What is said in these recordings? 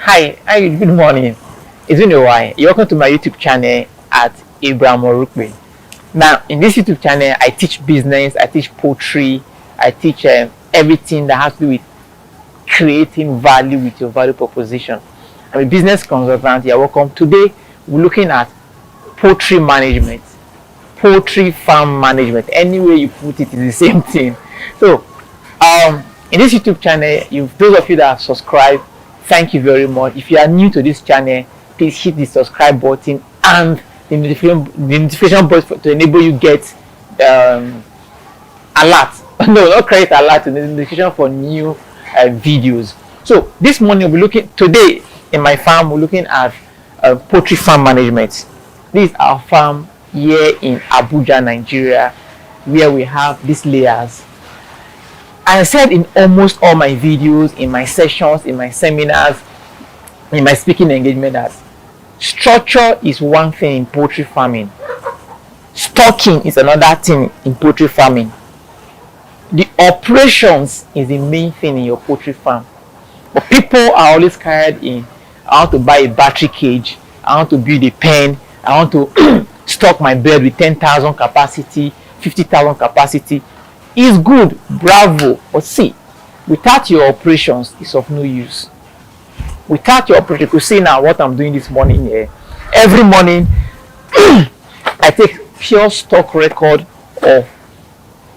Hi, good morning. It's been a while. You're welcome to my YouTube channel at Abraham Orukwe. Now, in this YouTube channel, I teach business, I teach poetry, I teach everything that has to do with creating value with your value proposition. I'm a business consultant. You're welcome. Today, we're looking at poultry management, poultry farm management. Any way you put it is the same thing. So, in this YouTube channel, those of you that have subscribed, thank you very much. If you are new to this channel, please hit the subscribe button and the notification button to enable you get alert. No, not create alert, the notification for new videos. So this morning today in my farm, we're looking at poultry farm management. This is our farm here in Abuja, Nigeria, where we have these layers. I said in almost all my videos, in my sessions, in my seminars, in my speaking engagement, that structure is one thing in poultry farming. Stocking is another thing in poultry farming. The operations is the main thing in your poultry farm. But people are always carried in, I want to buy a battery cage, I want to build a pen, I want to stock my bird with 10,000 capacity, 50,000 capacity. Is good, bravo, but see, without your operations, it's of no use. Without your operation, you could see now what I'm doing this morning here. Every morning, I take pure stock record of,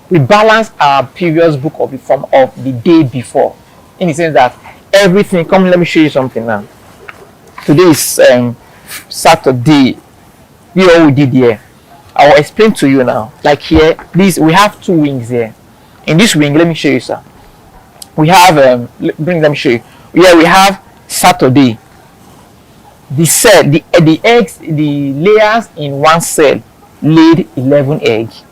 we balance our previous book of the form of the day before. In the sense that everything, come let me show you something now. Today is Saturday. This is all we did here. I will explain to you now. Like here, we have two wings here. In this wing, let me show you, sir. We have let me show you. Here we have Saturday. The cell, the eggs, the layers in one cell laid 11 eggs.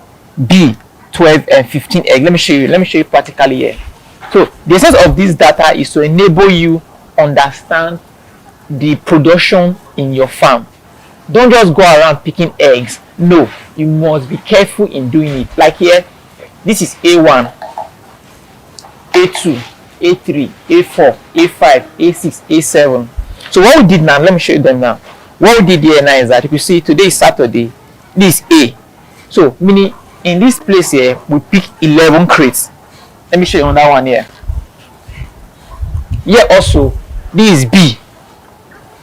B 12 and 15 eggs. Let me show you practically here. So the essence of this data is to enable you understand the production in your farm. Don't just go around picking eggs. No, you must be careful in doing it. Like here, this is A1, A2, A3, A4, A5, A6, A7. So what we did now, let me show you them now. What we did here now is that if you see today is Saturday, this is A. So meaning in this place here, we pick 11 crates. Let me show you on that one here. Here also, this is B.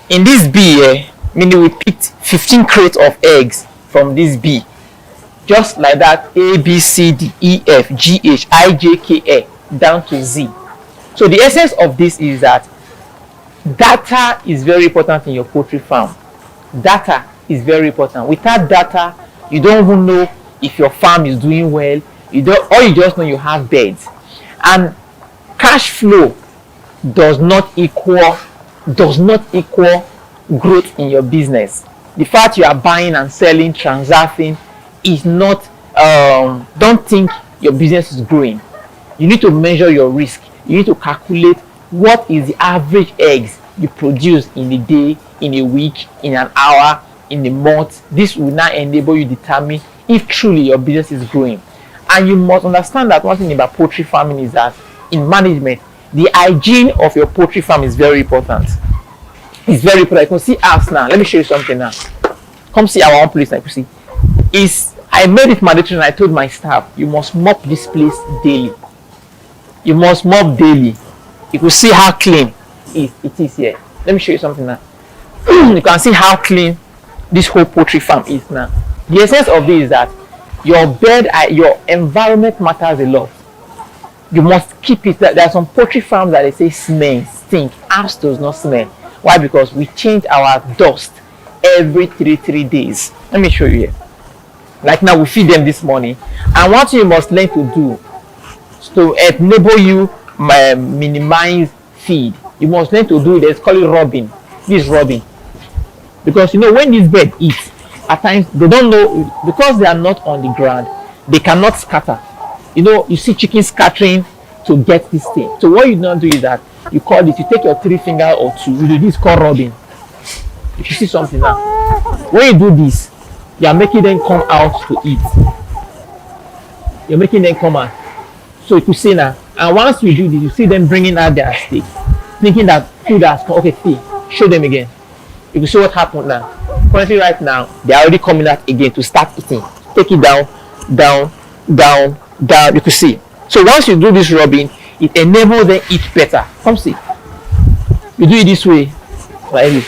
In this B here, meaning we picked 15 crates of eggs from this B. Just like that, A, B, C, D, E, F, G, H, I, J, K, L, down to Z. So the essence of this is that data is very important in your poultry farm. Data is very important. Without data, you don't even know if your farm is doing well. You just know you have birds. And cash flow does not equal growth in your business. The fact you are buying and selling, transacting is not, don't think your business is growing. You need to measure your risk. You need to calculate what is the average eggs you produce in a day, in a week, in an hour, in a month. This will now enable you to determine if truly your business is growing. And you must understand that one thing about poultry farming is that in management, the hygiene of your poultry farm is very important. It's very important. You can see us now. Let me show you something now. Come see our own place now. You see, I made it mandatory and I told my staff, you must mop this place daily. You must mop daily. You can see how clean it is here. Let me show you something now. You can see how clean this whole poultry farm is now. The essence of this is that your environment matters a lot. You must keep it. There are some poultry farms that they say smell, stink. Ours does not smell. Why? Because we change our dust every three days. Let me show you here. Like now, we feed them this morning. And what you must learn to do to enable you minimize feed, you must learn to do this. Call it rubbing. This rubbing. Because when these birds eat, at times they don't know, because they are not on the ground, they cannot scatter. You see chickens scattering to get this thing. So what you don't do is that you take your 3 finger or 2, you do this called rubbing. If you see something now, when you do this, you are making them come out to eat. You're making them come out. So you could see now, and once you do this, you see them bringing out their steak. thinking that food has come. Okay, see, show them again. You can see what happened now. Currently, right now, they're already coming out again to start eating. Take it down, down, down, down. You can see. So once you do this rubbing, it enables them eat better. Come see. You do it this way, like this.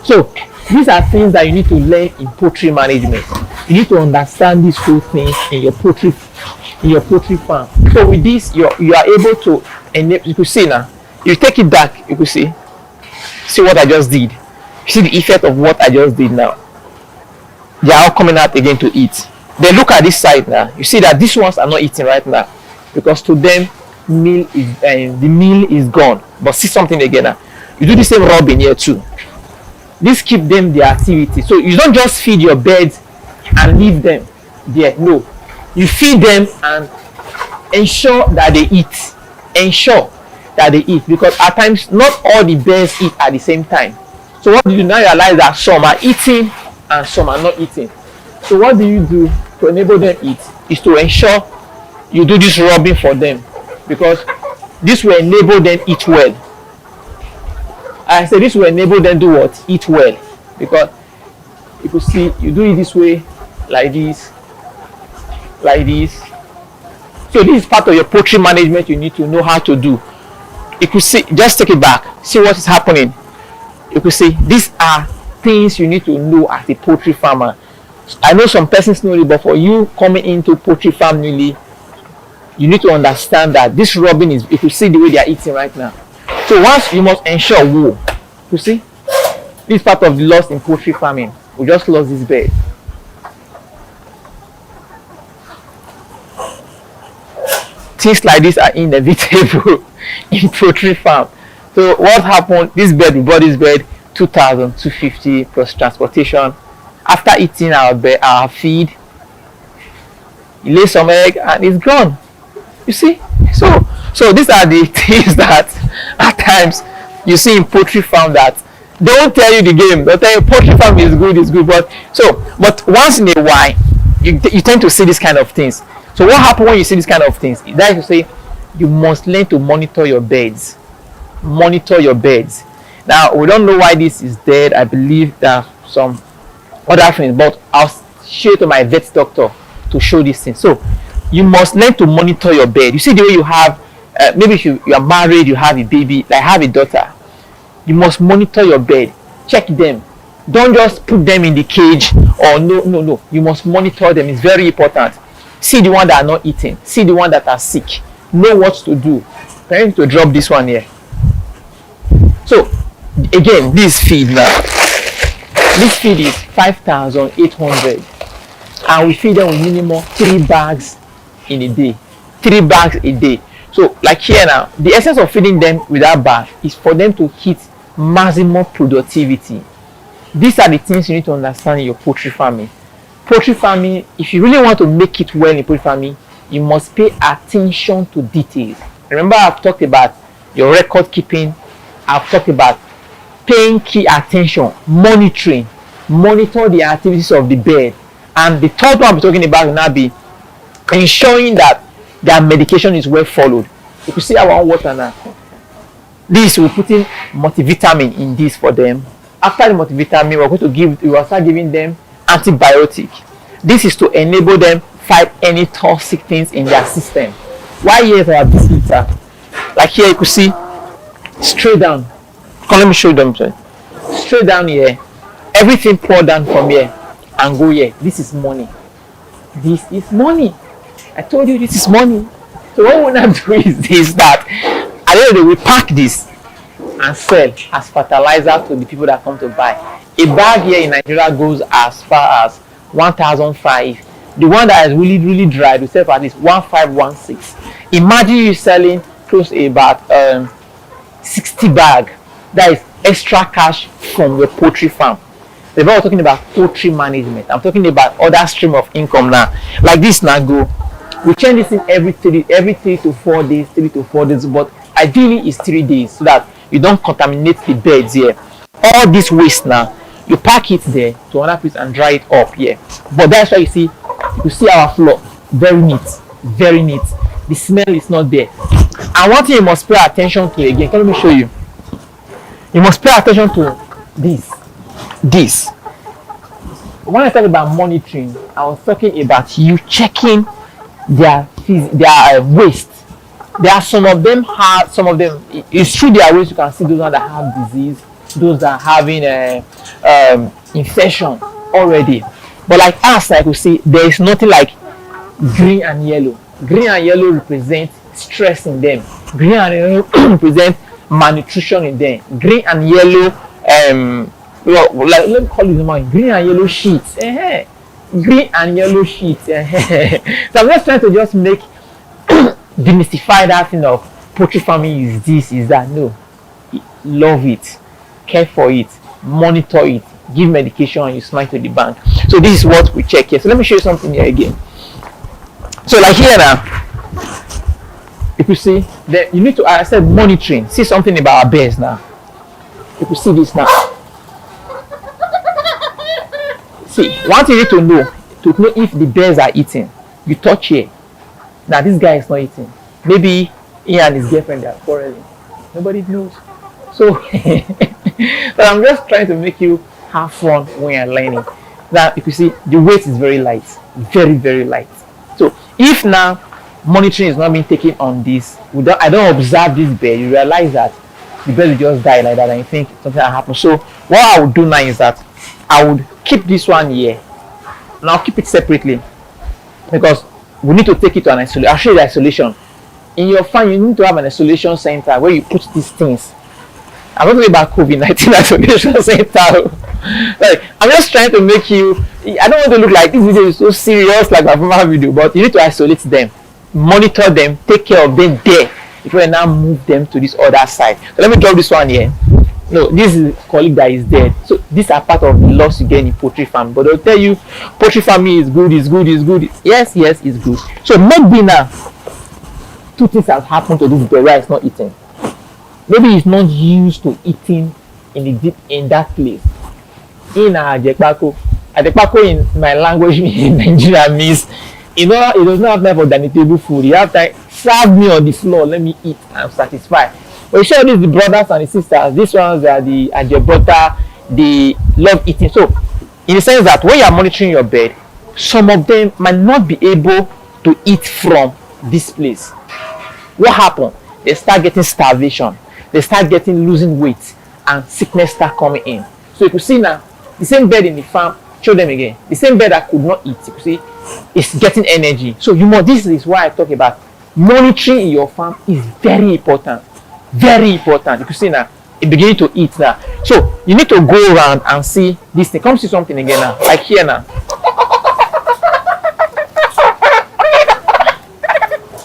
So these are things that you need to learn in poultry management. You need to understand these whole things in your poultry farm. So with this, you are able to enable. You can see now. You take it back. You can see what I just did. You see the effect of what I just did now. They are all coming out again to eat. Then look at this side now. You see that these ones are not eating right now because to them the meal is gone. But see something again now. You do the same rubbing here too. This keep them their activity. So you don't just feed your birds and leave them there. No, you feed them and ensure that they eat. Ensure that they eat, because at times not all the birds eat at the same time. So what do you now realize that some are eating and some are not eating? So what do you do to enable them eat is to ensure you do this rubbing for them, because this will enable them eat well. I say this will enable them do what? Eat well, because you could see you do it this way, like this, like this. So this is part of your poultry management you need to know how to do. You could see, just take it back, see what is happening. You could see these are things you need to know as a poultry farmer. I know some persons know it, but for you coming into poultry farm newly, you need to understand that this rubbing is, you could see the way they are eating right now. So once you must ensure, whoa, you see, this is part of the loss in poultry farming. We just lost this bird. Things like this are inevitable in poultry farm. So what happened? This bird, we bought this bird 2,250 plus transportation. After eating our feed, he lays some egg and it's gone. You see? So these are the things that at times you see in poultry farm that they won't tell you the game. They'll tell you poultry farm is good, but once in a while you tend to see these kind of things. So what happens when you see these kind of things? That is to say, you must learn to monitor your birds. Monitor your birds. Now we don't know why this is dead. I believe there are some other things, but I'll show it to my vet doctor to show this thing. So you must learn to monitor your bird. You see the way you have, maybe if you are married, you have a baby, like have a daughter. You must monitor your bird. Check them. Don't just put them in the cage or no. You must monitor them. It's very important. See the one that are not eating. See the one that are sick. Know what to do. I'm going to drop this one here. So again, this feed now. This feed is 5,800, and we feed them with minimum 3 bags in a day. 3 bags a day. So like here now, the essence of feeding them with that bag is for them to hit maximum productivity. These are the things you need to understand in your poultry farming. Poultry farming, if you really want to make it well in poultry farming, you must pay attention to details. Remember, I've talked about your record keeping. I've talked about paying key attention, monitoring, monitor the activities of the bird. And the third one I'm talking about will now be ensuring that their medication is well followed. You can see our own water now. This, we're putting multivitamin in this for them. After the multivitamin, we will start giving them antibiotic. This is to enable them fight any toxic things in their system. Why here's our biscuit? Like here you could see straight down. Come, let me show them. Straight down here. Everything pour down from here and go here. This is money. This is money. I told you this is money. So what we want to do is this, that at the end of the day, we pack this and sell as fertilizer to the people that come to buy. A bag here in Nigeria goes as far as 1,500. The one that is really dry, we sell for at least 1,516. Imagine you selling close to about 60 bag. That is extra cash from your poultry farm. If we're talking about poultry management, I'm talking about other stream of income now. Like this now go. We change this in every 3 to 4 days, 3 to 4 days, but ideally it's 3 days so that you don't contaminate the beds here. All this waste now, you pack it there to another place and dry it up here. But that's why you see our floor very neat, very neat. The smell is not there. And one thing you must pay attention to again, let me show you. You must pay attention to this. When I talk about monitoring, I was talking about you checking their waste. There are some of them, it's through their waste you can see those that have disease, those that are having infection already. But like us, like we see, there is nothing like green and yellow. Green and yellow represent stress in them. Green and yellow represent malnutrition in them. Green and yellow, like, let me call it normal. Green and yellow sheets. Green and yellow sheets. So I'm just trying to just make demystify that thing of poultry farming is this, is that. No, love it, care for it, monitor it, give medication, and you smile to the bank. So this is what we check here. So let me show you something here again. So like here now, if you see that you need to, I said monitoring. See something about our bears now. If you see this now, see one thing you need to know if the bears are eating. You touch here. Now this guy is not eating. Maybe he and his girlfriend are quarreling. Nobody knows. So, but I'm just trying to make you have fun when you're learning. Now, if you see, the weight is very light, very, very light. So, if now monitoring is not being taken on this, I don't observe this bird, you realize that the bird will just die like that, and you think something will happen. So, what I would do now is that I would keep this one here, and I'll keep it separately because we need to take it to an isolation. I'll show you the isolation. In your farm, you need to have an isolation center where you put these things. I'm not talking about COVID-19 isolation center. Like, I'm just trying to make you, I don't want to look like this video is so serious like my former video, but you need to isolate them, monitor them, take care of them there before you now move them to this other side. So let me drop this one here. No, this is a colleague that is dead. So these are part of the loss you get in poultry farm. But they'll tell you poultry farming is good, is good, is good. Yes, it's good. So maybe now two things have happened to this bird where it's not eating. Maybe it's not used to eating in that place. In Ajekpako. Ajekpako in my language in Nigeria means it does not have time for dining table food. You have time, serve me on the floor, let me eat, I'm satisfied. But you show this the brothers and the sisters, these ones are the Ajebota, they love eating. So in the sense that when you are monitoring your bird, some of them might not be able to eat from this place. What happened? They start getting starvation, they start losing weight, and sickness start coming in. So you can see now the same bird in the farm, show them again, the same bird that could not eat, you can see it's getting energy. So this is why I talk about monitoring in your farm is very important. Very important. You can see now it beginning to eat now. So you need to go around and see this thing. Come see something again now, like here now.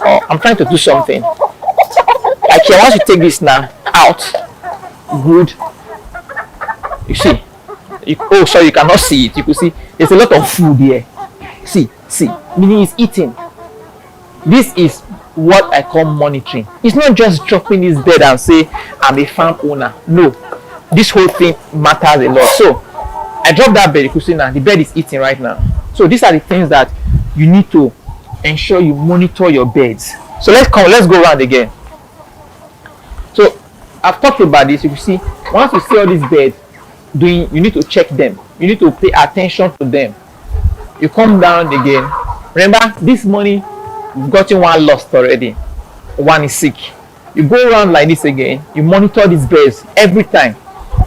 Oh, I'm trying to do something. Like here, once you take this now out, good. You see. Oh, sorry, you cannot see it. You can see there's a lot of food here. See, meaning it's eating. This is what I call monitoring. It's not just dropping this bed and say I'm a farm owner. No, this whole thing matters a lot. So I dropped that bed. You can see now the bed is eating right now. So these are the things that you need to ensure you monitor your beds. So let's go around again. So I've talked about this. You can see once you see all these beds doing, you need to check them. You need to pay attention to them. You come down again. Remember this morning you've gotten one lost already, one is sick. You go around like this again, you monitor these birds every time,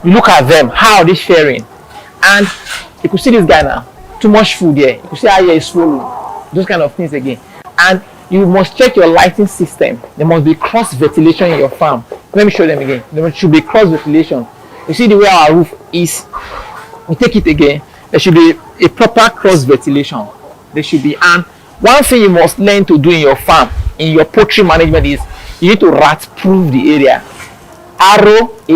you look at them, how are they faring, and you could see this guy now, too much food here, you could see how here is swollen, those kind of things again. And you must check your lighting system. There must be cross ventilation in your farm. Let me show them again. There should be cross ventilation. You see the way our roof is, you take it again, there should be a proper cross ventilation. There should be. And one thing you must learn to do in your farm, in your poultry management, is you need to rat proof the area. ROAT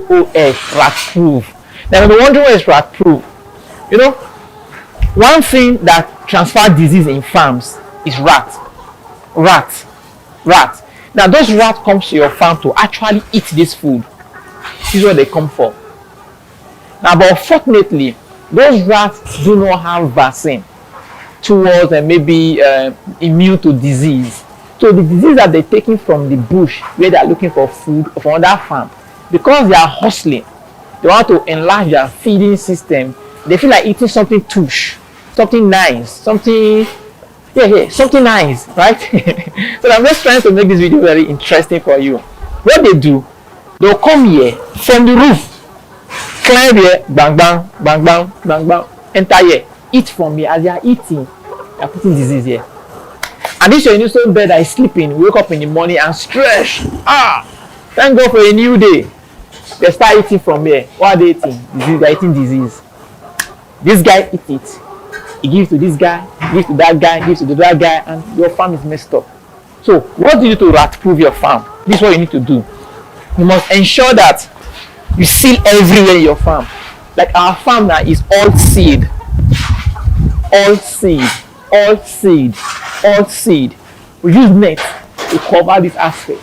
PROOF, rat proof. Now you're wondering what is rat proof. You know, one thing that transfer disease in farms is rat. Now those rats come to your farm to actually eat this food. This is what they come for. Now, but unfortunately, those rats do not have vaccine. towards maybe immune to disease. So the disease that they're taking from the bush where they're looking for food or from another farm, because they are hustling, they want to enlarge their feeding system. They feel like eating something touche, something nice, something something nice, right? So I'm just trying to make this video very interesting for you. What they do, they'll come here from the roof, climb here, bang bang, bang bang, bang bang, enter here, eat from here. As they are eating, they are putting disease here. And this your innocent bird that is sleeping, wake up in the morning and stretch. Thank God for a new day. They start eating from here. What are they eating? Disease. They're eating disease. This guy eats it. He gives to this guy, gives to that guy, gives to the other guy, and your farm is messed up. So what do you do to rat-proof your farm? This is what you need to do. You must ensure that you seal everywhere in your farm. Like our farm now is all seed. All seed. All seed. All seed. We use nets to cover this aspect.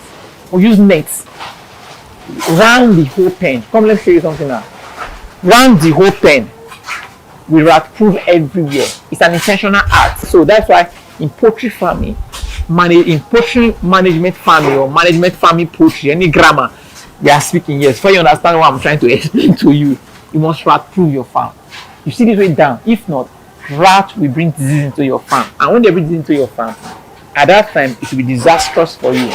We use nets round the whole pen. Come, let's show you something now. Round the whole pen. We rat-proof everywhere. It's an intentional act. So that's why in poultry farming, in poultry management farming or management farming poultry, any grammar they are speaking, yes, for you understand what I'm trying to explain to you, you must rat-proof your farm. You see this way down. If not, rat will bring disease into your farm. And when they bring disease into your farm, at that time, it will be disastrous for you.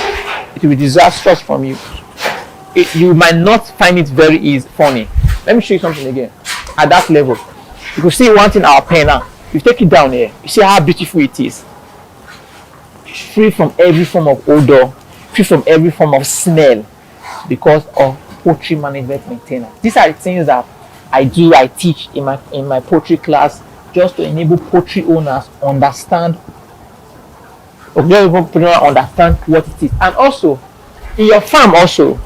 It will be disastrous from you. You might not find it very easy, funny. Let me show you something again. At that level, you can see one thing our pen now. You take it down here, you see how beautiful it is. Free from every form of odor, free from every form of smell, because of poultry management maintenance. These are the things that I teach in my poultry class, just to enable poultry owners understand what it is. And also, in your farm also,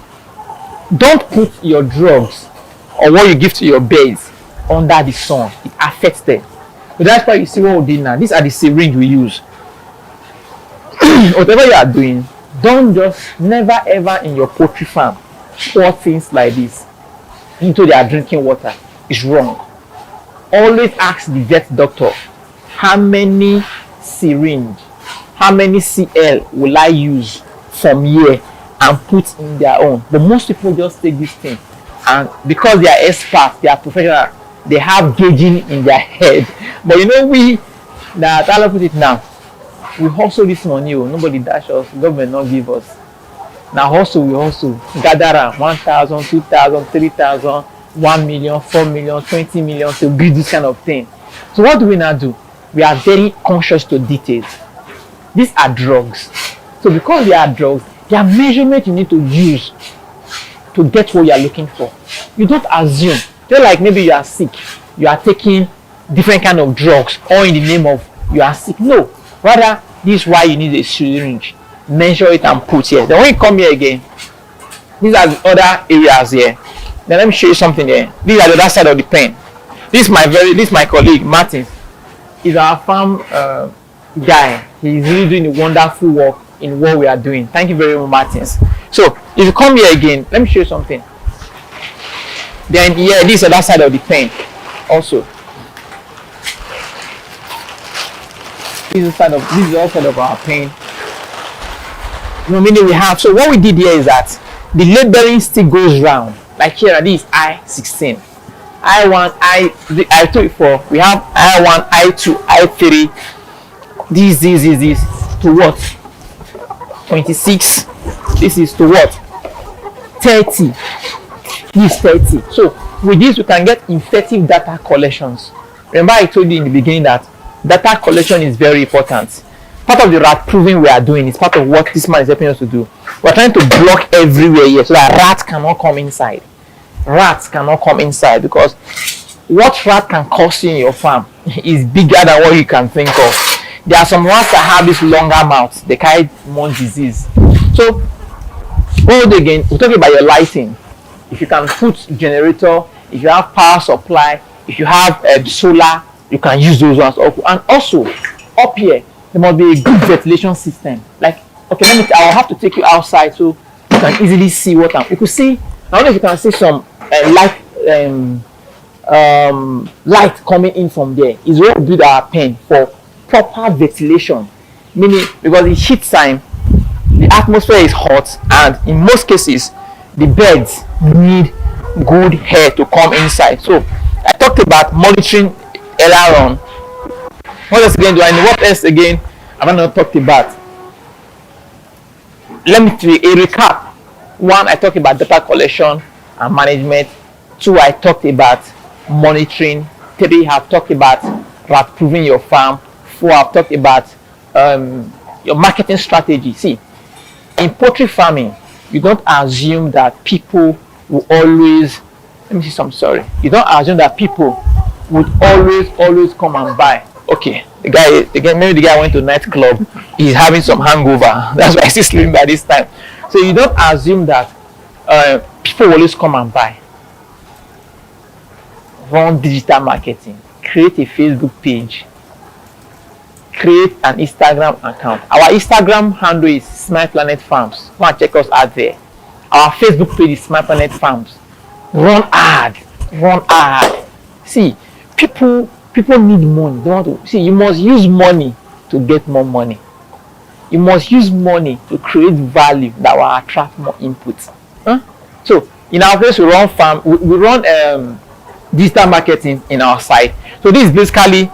don't put your drugs or what you give to your birds under the sun. It affects them. So that's why you see what we did now. These are the syringe we use. Whatever you are doing, don't just never ever in your poultry farm pour things like this into their drinking water. It's wrong. Always ask the vet doctor, how many syringe, how many CL will I use from here and put in their own. But most people just take this thing, and because they are experts, they are professional, they have gauging in their head. But you know, we that I'll put it now, we hustle this money. Nobody dash us, government not give us. Now we hustle gather around 1,000, 2,000, 3,000, 1 million, 4 million, 20 million to build this kind of thing. So what do we now do? We are very conscious to details. These are drugs. So because they are drugs, there are measurements you need to use to get what you are looking for. You don't assume. Just like maybe you are sick, you are taking different kind of drugs, all in the name of you are sick. No, rather this is why you need a syringe. Measure it and put here. Then when you come here again, these are the other areas here. Then let me show you something here. These are the other side of the pen. This is my colleague Martin. He's our farm guy. He's really doing a wonderful work in what we are doing. Thank you very much, Martins. So if you come here again, let me show you something. Then yeah, this is the other side of the pen also. This is the other side of our pen. Meaning we have. So what we did here is that the labeling still goes round. Like here, this is I16, I1, I told you before, we have I1, I2, I3. This to what? 26. This is to what? 30. This is 30. So with this, we can get effective data collections. Remember, I told you in the beginning that data collection is very important. Part of the rat proving we are doing is part of what this man is helping us to do. We're trying to block everywhere here so that rats cannot come inside. Rats cannot come inside because what rat can cause you in your farm is bigger than what you can think of. There are some rats that have this longer mouths. They carry more disease. So, again, we're talking about your lighting. If you can put generator, if you have power supply, if you have solar, you can use those ones. And also, up here, there must be a good ventilation system. Like, okay, I'll have to take you outside so you can easily see what you could see. I don't know if you can see some light coming in from there. Is what we build our pen for proper ventilation, meaning because it's heat time, the atmosphere is hot, and in most cases the birds need good air to come inside. So I talked about monitoring earlier on. What else again do I know? What else again have I not talked about? Let me do a recap. One, I talked about data collection and management. Two, I talked about monitoring. Three, I've talked about rat-proofing your farm. Four, I've talked about your marketing strategy. See, in poultry farming, you don't assume that people will always, let me see some, sorry. You don't assume that people would always come and buy. Okay, the guy, maybe the guy went to nightclub, he's having some hangover. That's why he's sleeping by this time. So you don't assume that people will always come and buy. Run digital marketing, create a Facebook page, create an Instagram account. Our Instagram handle is Smile Planet Farms. Go and check us out there. Our Facebook page is Smile Planet Farms. Run ad. See, people need money. They want to see. You must use money to get more money. You must use money to create value that will attract more inputs. So in our place, we run digital marketing in our site. So this is basically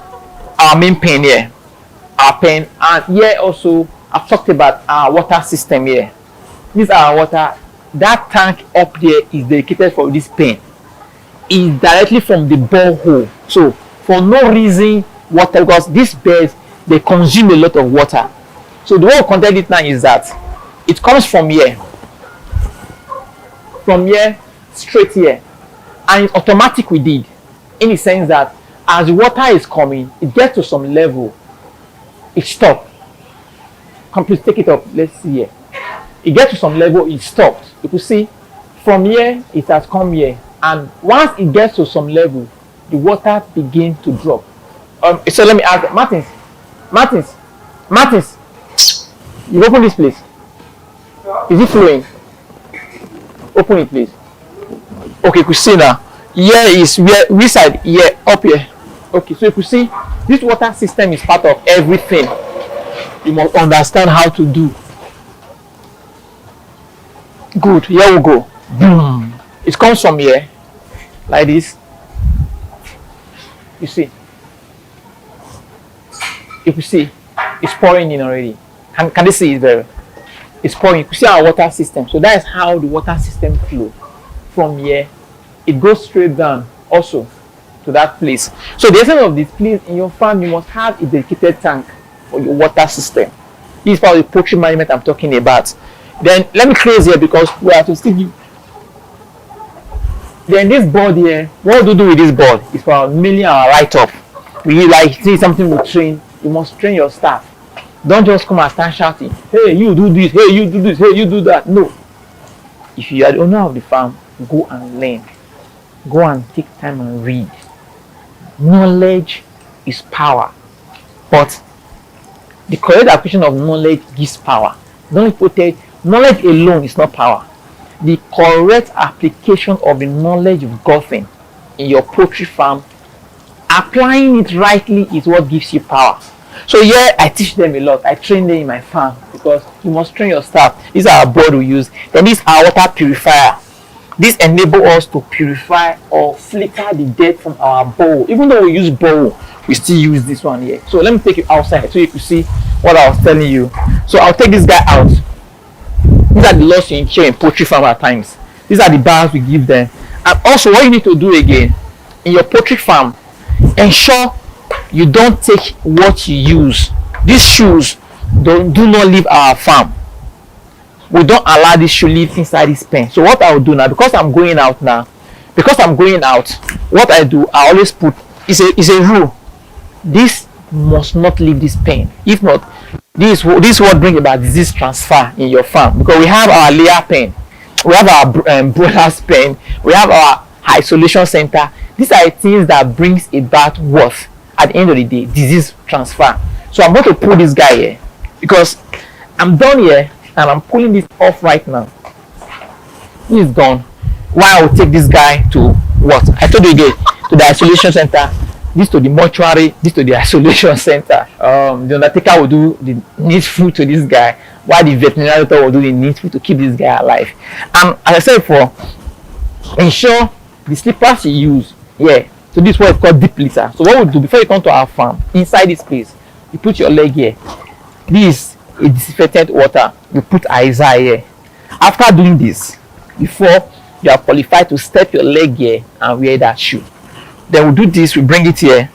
our main pen here, our pen, and here also I've talked about our water system here. This is our water. That tank up there is dedicated for this pen. It's directly from the borehole. So for no reason water, because these birds, they consume a lot of water. So the way we contact it now is that it comes from here straight here, and it's automatic with it, in the sense that as the water is coming, it gets to some level, it stops. Come, please take it up. Let's see here. It gets to some level, it stops. You can see from here it has come here, and once it gets to some level, the water begins to drop. So let me ask Martins, you open this place. Is it flowing? Open it, please. Okay, you can see now. Here is where which side? Here, up here. Okay, so you can see this water system is part of everything you must understand how to do. Good. Here we go. Boom. It comes from here like this. You see. You can see it's pouring in already. Can you see it very? It's pouring. You can see our water system. So that is how the water system flows. From here, it goes straight down also to that place. So the essence of this place in your farm, you must have a dedicated tank for your water system. This is part of the poultry management I'm talking about. Then let me close here because we have to still give. Then this board here, what do we do with this board? It's for mainly our write-up. We like see something we train. You must train your staff. Don't just come and start shouting, hey, you do this, hey, you do this, hey, you do that. No. If you are the owner of the farm, go and learn. Go and take time and read. Knowledge is power. But the correct application of knowledge gives power. Knowledge alone is not power. The correct application of the knowledge you've gotten in your poultry farm, applying it rightly is what gives you power. So here I teach them a lot. I train them in my farm because you must train your staff. This is our board we use. Then this is our water purifier. This enables us to purify or filter the dirt from our bowl. Even though we use bowl, we still use this one here. So let me take you outside so you can see what I was telling you. So I'll take this guy out. These are the laws you incur in poultry farm at times. These are the bars we give them. And also what you need to do again in your poultry farm, ensure you don't take what you use. These shoes do not leave our farm. We don't allow this shoe live inside this pen. So what I will do now, because I'm going out, what I do, I always put, it's a rule. This must not leave this pen. If not, this will bring about disease transfer in your farm. Because we have our layer pen, we have our broilers pen, we have our isolation center. These are things that brings about what at the end of the day, disease transfer. So I'm going to pull this guy here because I'm done here and I'm pulling this off right now. This is done. Why I will take this guy to what? I told you again, to the isolation center this to the mortuary, this to the isolation center. The undertaker will do the needful to this guy, while the veterinary doctor will do the needful to keep this guy alive. And as I said before, ensure the slippers you use, yeah. So this is what is called deep litter. So what we do before you come to our farm, inside this place, you put your leg here. This is disinfectant water. You put Isa here. After doing this, before you are qualified to step your leg here and wear that shoe, then we'll do this. We bring it here.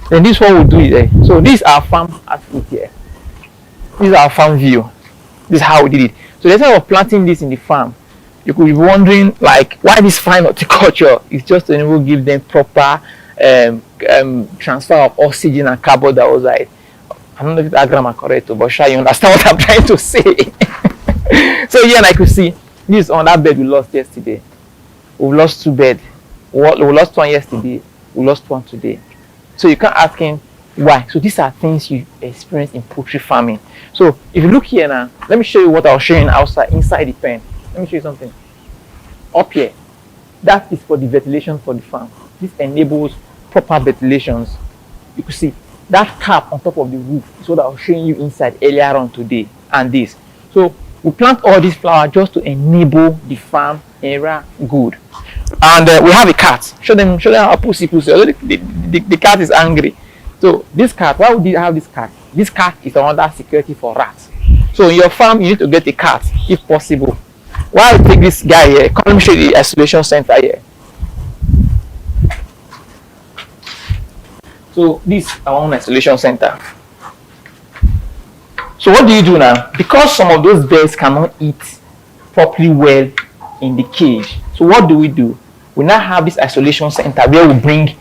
Then this one we'll do it here. So this is our farm outfit here. This is our farm view. This is how we did it. So instead of planting this in the farm, you could be wondering like why this fine horticulture is just to enable give them proper transfer of oxygen and carbon dioxide. I don't know if that grammar correct, but sure you understand what I'm trying to say. So here, like you see, this is on that bed we lost yesterday. We lost 2 beds. We lost one yesterday. We lost one today. So you can't ask him why. So these are things you experience in poultry farming. So if you look here now, let me show you what I was showing outside, inside the pen. Let me show you something. Up here, that is for the ventilation for the farm. This enables proper ventilations. You can see that cap on top of the roof is what I was showing you inside earlier on today, and this. So we plant all these flowers just to enable the farm area good. And we have a cat. Show them our pussy. The cat is angry. So this cat, why would you have this cat? This cat is another security for rats. So in your farm, you need to get a cat if possible. Why I take this guy here? Come let me show you the isolation center here. So this is our own isolation center. So what do you do now? Because some of those birds cannot eat properly well in the cage. So what do? We now have this isolation center where we bring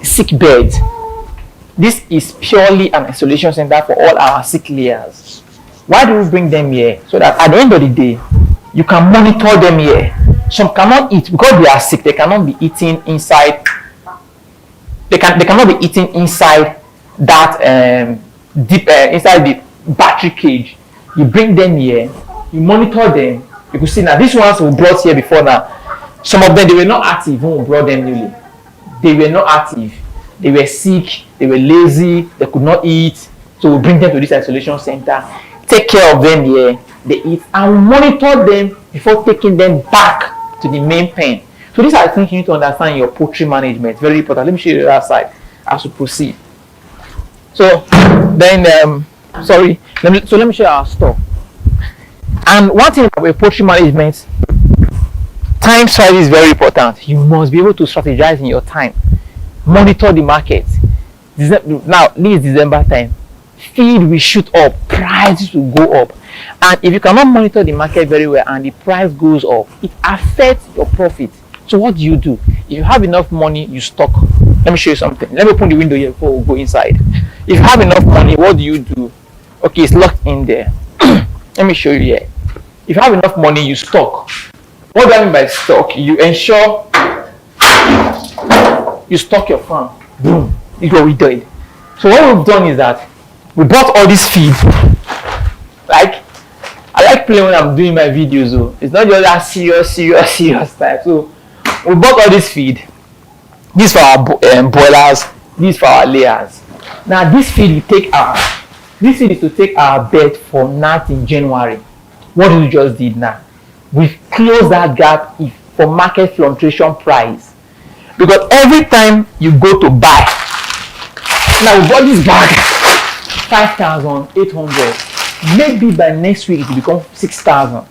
sick birds. This is purely an isolation center for all our sick layers. Why do we bring them here? So that at the end of the day, you can monitor them here. Some cannot eat because they are sick. They cannot be eating inside. They cannot be eating inside that deep inside the battery cage. You bring them here. You monitor them. You can see now these ones we brought here before now. Some of them they were not active when we brought them newly. They were not active. They were sick. They were lazy. They could not eat. So we bring them to this isolation center. Take care of them here. They eat and monitor them before taking them back to the main pen. So these are the things you need to understand in your poultry management. Very important. Let me show you the other side as we proceed. So then let me show you our store. And one thing about poultry management, time strategy is very important. You must be able to strategize in your time. Monitor the market. Now this is December time. Feed will shoot up, prices will go up. And if you cannot monitor the market very well and the price goes up, it affects your profit. So what do? If you have enough money, you stock. Let me show you something. Let me open the window here before we go inside. If you have enough money, what do? Okay, it's locked in there. Let me show you here. If you have enough money, you stock. What do I mean by stock? You ensure you stock your farm. Boom. This is what we did. So what we've done is that we bought all this feed. Like, I like playing when I'm doing my videos though. It's not just that serious type. So we bought all this feed. This for our boilers. This for our layers. Now this feed is to take our bed for night in January. What we just did now? We closed that gap for market fluctuation price. Because every time you go to buy, now we bought this bag 5,800. Maybe by next week it will become 6,000.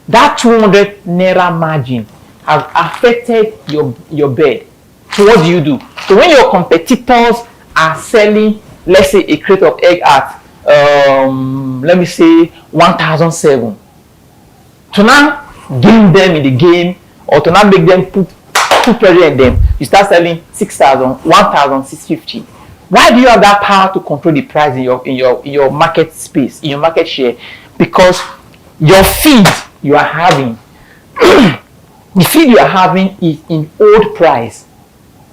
That 200 naira margin has affected your bed. So what do? So when your competitors are selling, let's say a crate of egg at let me say 1,007, to now gain them in the game or to now make them put pressure in them, you start selling 6,000, 1,650. Why do you have that power to control the price in your market space, in your market share? Because your feed you are having, the feed you are having is in old price.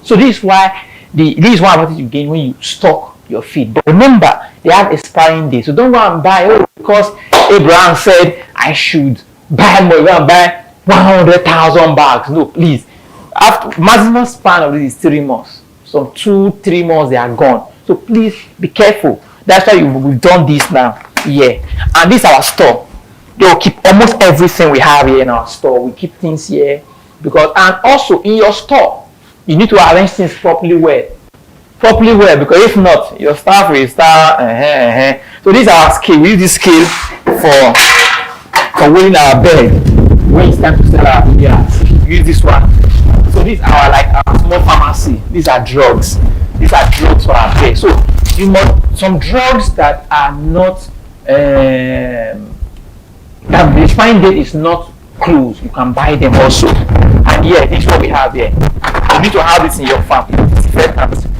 So this is why this is one advantage you gain when you stock your feed. But remember, they have expiring date. So don't go and buy because Abraham said I should buy more. Go and buy 100,000 bags. No, please. After maximum span of this is 3 months. some 2-3 months they are gone. So please be careful. That's why we've done this now. Yeah, and this is our store. They will keep almost everything we have here in our store. We keep things here because, and also in your store, you need to arrange things properly well. Because if not, your staff will start. So this is our scale. We use this scale for weighing our bed when it's time to sell our ideas. We use this one. So these are like our small pharmacy. These are drugs. These are drugs for our bed. So you must some drugs that are not that the expiry date is not closed. You can buy them also. And yeah, this is what we have here. You need to have this in your farm.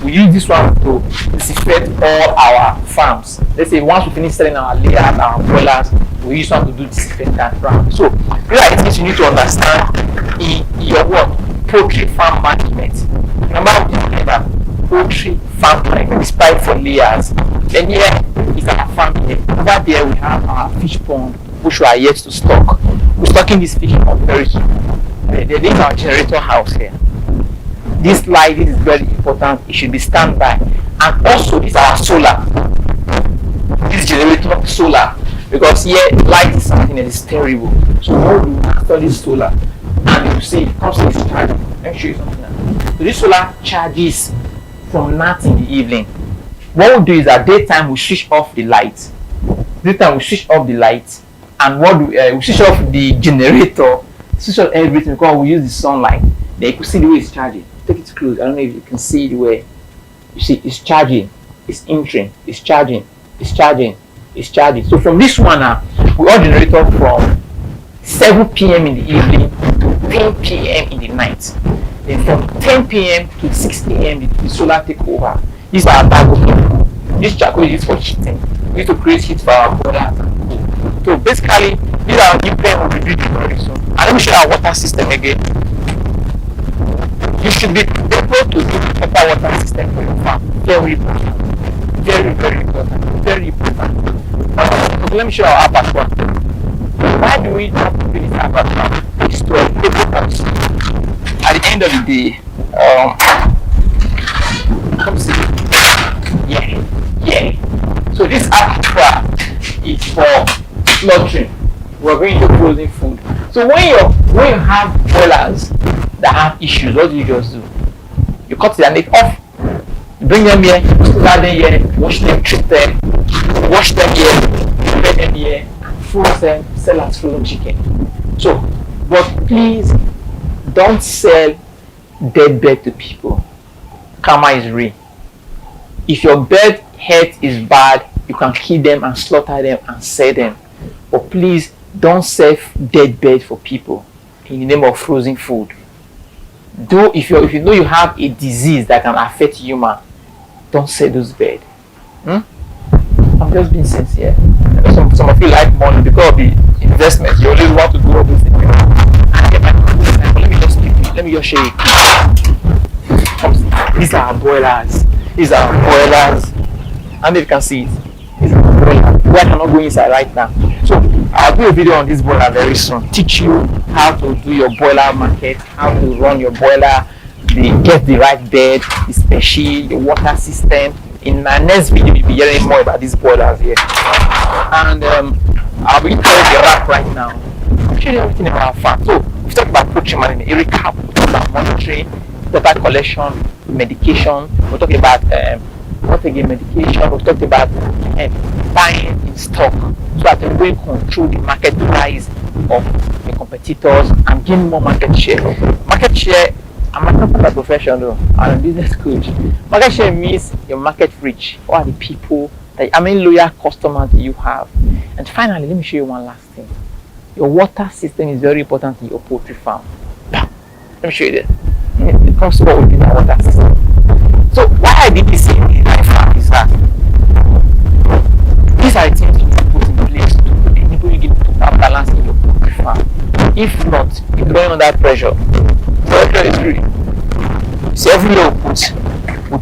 We use this one to disinfect all our farms. Let's say once we finish selling our layers, our boilers, we use one to do disinfectant farm. So these are the things you need to understand in your what? Poultry farm management. Remember what we're talking about? Poultry farm management, despite for layers. Then here is our farm here. Over there we have our fish pond, which we are yet to stock. We're stocking this fish pond very soon. This is our generator house here. This light is very important. It should be standby. And also this is our solar. This generator solar. Because here light is something that is terrible. So when we install this solar and you see it comes to this charge. Let me show you something now. So this solar charges from night in the evening. What we do is at daytime we switch off the light. Daytime we switch off the light, and what we switch off the generator, switch off everything because we use the sunlight. Then you can see the way it's charging. Take it close. I don't know if you can see the way. You see it's charging, it's entering, it's charging, it's charging, it's charging. So from this one now, we all generator from 7 p.m. in the evening to 10 p.m. in the night. Then from 10 p.m. to 6 a.m. the solar take over. This is our charcoal. This charcoal is used for heating. We need to create heat for our boilers. So basically, these are new plan will be built very soon. And let me show you our water system again. You should be able to do a proper water system for your farm. Very important. Very, very important. Very important. So let me show you our apartment. Why do we not do this apartment? It's to enable us at the end of the day. Come see. Yeah. So this abattoir is for slaughtering. We're going to frozen food. So when you have boilers that have issues, what do you just do? You cut their neck off. You bring them here, start them here, wash them, treat them, wash them here, prepare them here, froze them, sell as frozen chicken. So, but please don't sell dead bird to people. Karma is real. If your bird health is bad, you can kill them and slaughter them and sell them. But please don't sell dead bird for people in the name of frozen food. Though if you know you have a disease that can affect human, don't sell those birds. I'm just being sincere. I know some of you like money because of the investment. You always want to do all those things. Let me just show you. These are our boilers. And if you can see it, these are our boilers. I cannot go inside right now. So I'll do a video on this boiler very soon. Teach you how to do your boiler market, how to run your boiler, get the right bed, the species, your water system. In my next video, you'll be hearing more about these boilers here. And I'll be telling the rack right now. I'll show you everything about our farm. So we've talked about poultry management, a recap, we talked about monitoring, data collection, medication. We're talking about medication. We talked about buying in stock, so that we will control the market price of the competitors and gain more market share. Market share, I'm not a professional, I'm a business coach. Market share means your market reach. What are the people how many loyal customers do you have? And finally, let me show you one last thing. Your water system is very important in your poultry farm. Let me show you this. It comes to what we do in our water system. So why I did this in my farm is that these are the things you can put in place to enable you to have balance in your poultry farm. If not, you're going under pressure. Pressure is real. So everywhere we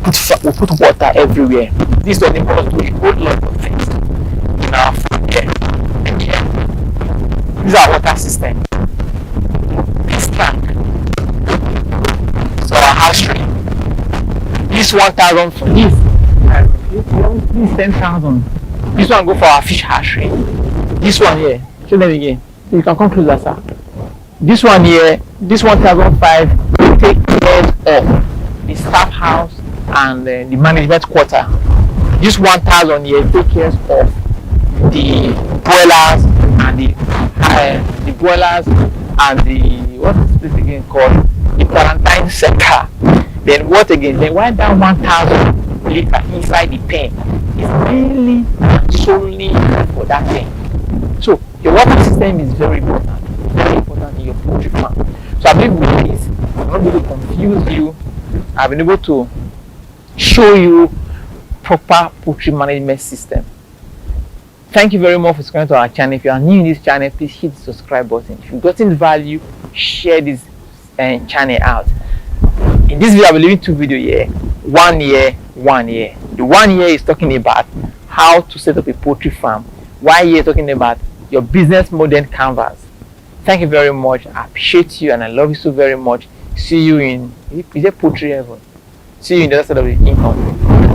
put water everywhere. This will enable us to do a whole lot of things in our farm here. And here. This is our water system. This tank. So our hatchery. This This 1,000 for this. This 10,000. This one go for our fish hatchery. This one here, show them again. You can come closer, sir. This one here, this 1,500 take care of the staff house and the management quarter. This 1,000 here take care of the boilers and the boilers and the what is this again called, the quarantine center. Then what again? Then why that 1,000 liter inside the pen is mainly and solely for that thing. So your water system is very important in your poultry farm. So I believe with this, I'm not going to confuse you. I've been able to show you proper poultry management system. Thank you very much for subscribing to our channel. If you are new in this channel, please hit the subscribe button. If you've gotten value, share this channel out. In this video, I'll be leaving two videos here. 1 year, 1 year. The 1 year is talking about how to set up a poultry farm. 1 year talking about your business model canvas. Thank you very much. I appreciate you and I love you so very much. See you in, is it poultry heaven? See you in the other side of the income.